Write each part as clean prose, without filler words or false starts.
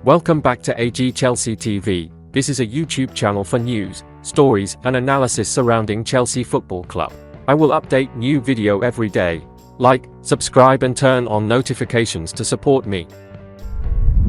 Welcome back to AG Chelsea TV. This is a YouTube channel for news, stories, and analysis surrounding Chelsea Football Club. I will update new video every day. Like, subscribe and turn on notifications to support me.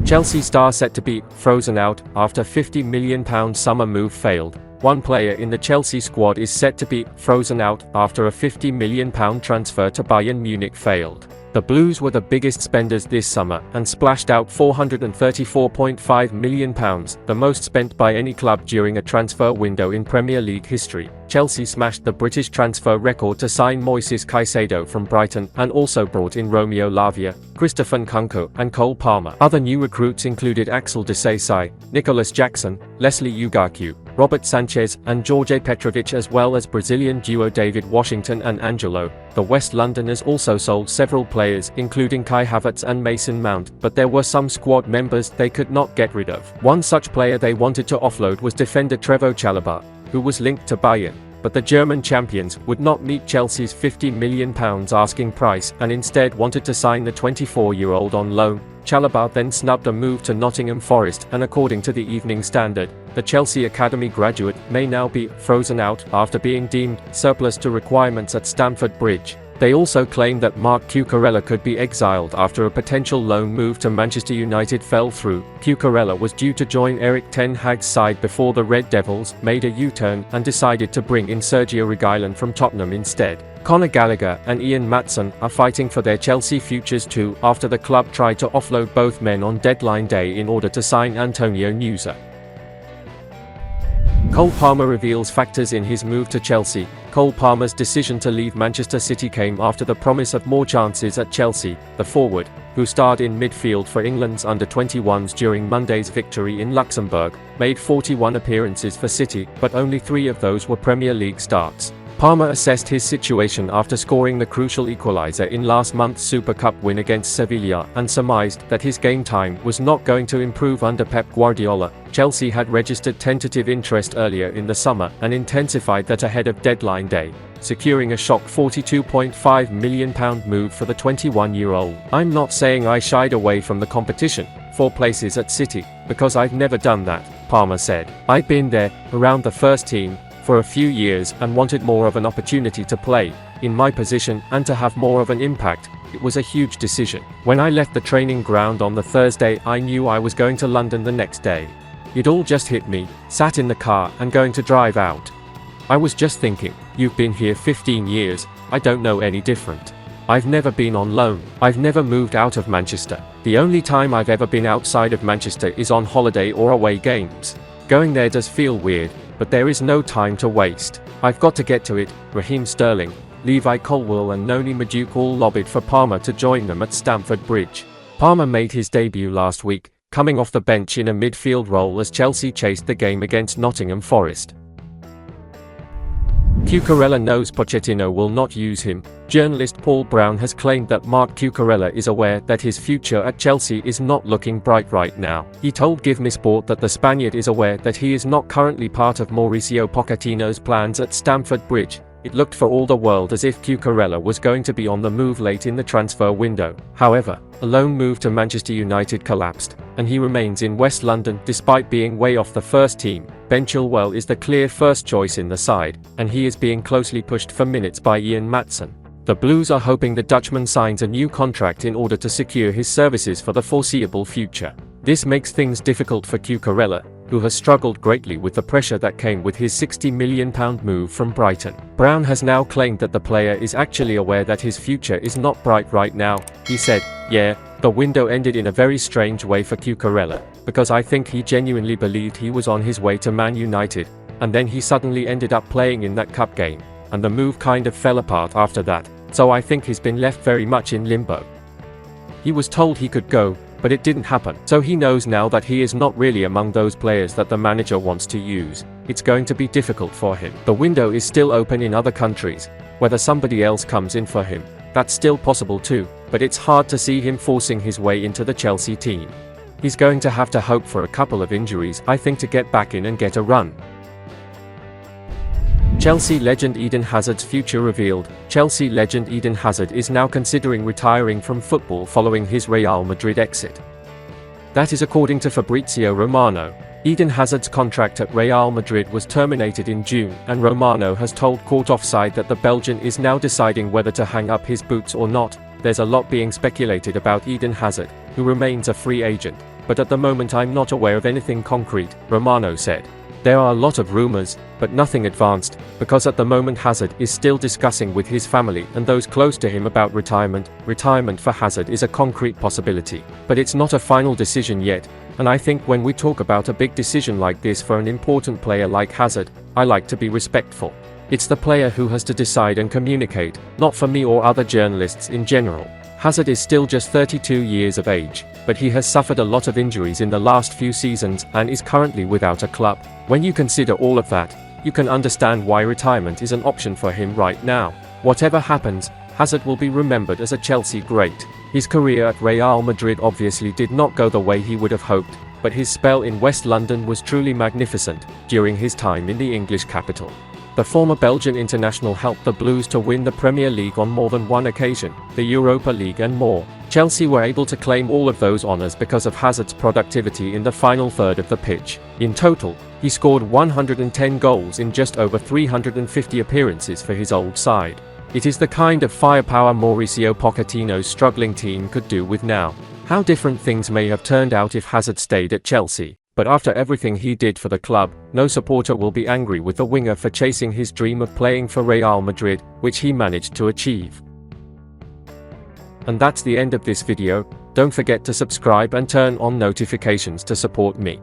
Chelsea star set to be frozen out after £50 million summer move failed. One player in the Chelsea squad is set to be frozen out after a £50 million transfer to Bayern Munich failed. The Blues were the biggest spenders this summer and splashed out £434.5 million, the most spent by any club during a transfer window in Premier League history. Chelsea smashed the British transfer record to sign Moises Caicedo from Brighton and also brought in Romeo Lavia, Christopher Nkunku, and Cole Palmer. Other new recruits included Axel Disasi, Nicolas Jackson, Leslie Ugarcu, Robert Sanchez, and Jorge Petrovic, as well as Brazilian duo David Washington and Angelo. The West Londoners also sold several players, including Kai Havertz and Mason Mount, but there were some squad members they could not get rid of. One such player they wanted to offload was defender Trevoh Chalobah, who was linked to Bayern, but the German champions would not meet Chelsea's £50 million asking price and instead wanted to sign the 24-year-old on loan. Chalobah then snubbed a move to Nottingham Forest, and according to the Evening Standard, the Chelsea Academy graduate may now be frozen out after being deemed surplus to requirements at Stamford Bridge. They also claim that Marc Cucurella could be exiled after a potential loan move to Manchester United fell through. Cucurella was due to join Erik ten Hag's side before the Red Devils made a U-turn and decided to bring in Sergio Reguilón from Tottenham instead. Conor Gallagher and Ian Maatsen are fighting for their Chelsea futures too, after the club tried to offload both men on deadline day in order to sign Antonio Nusa. Cole Palmer reveals factors in his move to Chelsea. Cole Palmer's decision to leave Manchester City came after the promise of more chances at Chelsea. The forward, who starred in midfield for England's under-21s during Monday's victory in Luxembourg, made 41 appearances for City, but only 3 of those were Premier League starts. Palmer assessed his situation after scoring the crucial equaliser in last month's Super Cup win against Sevilla and surmised that his game time was not going to improve under Pep Guardiola. Chelsea had registered tentative interest earlier in the summer and intensified that ahead of deadline day, securing a shock £42.5 million move for the 21-year-old. "I'm not saying I shied away from the competition for places at City, because I've never done that," Palmer said. "I've been there, around the first team, for a few years and wanted more of an opportunity to play in my position and to have more of an impact. It was a huge decision. When I left the training ground on the Thursday, I knew I was going to London the next day. It all just hit me, sat in the car and going to drive out. I was just thinking, you've been here 15 years, I don't know any different. I've never been on loan. I've never moved out of Manchester. The only time I've ever been outside of Manchester is on holiday or away games. Going there does feel weird, but there is no time to waste. I've got to get to it." Raheem Sterling, Levi Colwill and Noni Madueke all lobbied for Palmer to join them at Stamford Bridge. Palmer made his debut last week, coming off the bench in a midfield role as Chelsea chased the game against Nottingham Forest. Cucurella knows Pochettino will not use him. Journalist Paul Brown has claimed that Marc Cucurella is aware that his future at Chelsea is not looking bright right now. He told Give Me Sport that the Spaniard is aware that he is not currently part of Mauricio Pochettino's plans at Stamford Bridge. It looked for all the world as if Cucurella was going to be on the move late in the transfer window. However, a loan move to Manchester United collapsed, and he remains in West London despite being way off the first team. Ben Chilwell is the clear first choice in the side, and he is being closely pushed for minutes by Ian Maatsen. The Blues are hoping the Dutchman signs a new contract in order to secure his services for the foreseeable future. This makes things difficult for Cucurella, who has struggled greatly with the pressure that came with his £60 million move from Brighton. Brown has now claimed that the player is actually aware that his future is not bright right now. He said, "Yeah, the window ended in a very strange way for Cucurella, because I think he genuinely believed he was on his way to Man United, and then he suddenly ended up playing in that cup game, and the move kind of fell apart after that, so I think he's been left very much in limbo. He was told he could go, but it didn't happen. So he knows now that he is not really among those players that the manager wants to use. It's going to be difficult for him. The window is still open in other countries. Whether somebody else comes in for him, that's still possible too, but it's hard to see him forcing his way into the Chelsea team. He's going to have to hope for a couple of injuries, I think, to get back in and get a run." Chelsea legend Eden Hazard's future revealed. Chelsea legend Eden Hazard is now considering retiring from football following his Real Madrid exit. That is according to Fabrizio Romano. Eden Hazard's contract at Real Madrid was terminated in June, and Romano has told Court Offside that the Belgian is now deciding whether to hang up his boots or not. There's a lot being speculated about Eden Hazard, who remains a free agent, but at the moment I'm not aware of anything concrete, Romano said. There are a lot of rumors, but nothing advanced, because at the moment Hazard is still discussing with his family and those close to him about retirement. Retirement for Hazard is a concrete possibility, but it's not a final decision yet, and I think when we talk about a big decision like this for an important player like Hazard, I like to be respectful. It's the player who has to decide and communicate, not for me or other journalists in general. Hazard is still just 32 years of age, but he has suffered a lot of injuries in the last few seasons and is currently without a club. When you consider all of that, you can understand why retirement is an option for him right now. Whatever happens, Hazard will be remembered as a Chelsea great. His career at Real Madrid obviously did not go the way he would have hoped, but his spell in West London was truly magnificent during his time in the English capital. The former Belgian international helped the Blues to win the Premier League on more than one occasion, the Europa League and more. Chelsea were able to claim all of those honours because of Hazard's productivity in the final third of the pitch. In total, he scored 110 goals in just over 350 appearances for his old side. It is the kind of firepower Mauricio Pochettino's struggling team could do with now. How different things may have turned out if Hazard stayed at Chelsea. But after everything he did for the club, no supporter will be angry with the winger for chasing his dream of playing for Real Madrid, which he managed to achieve. And that's the end of this video. Don't forget to subscribe and turn on notifications to support me.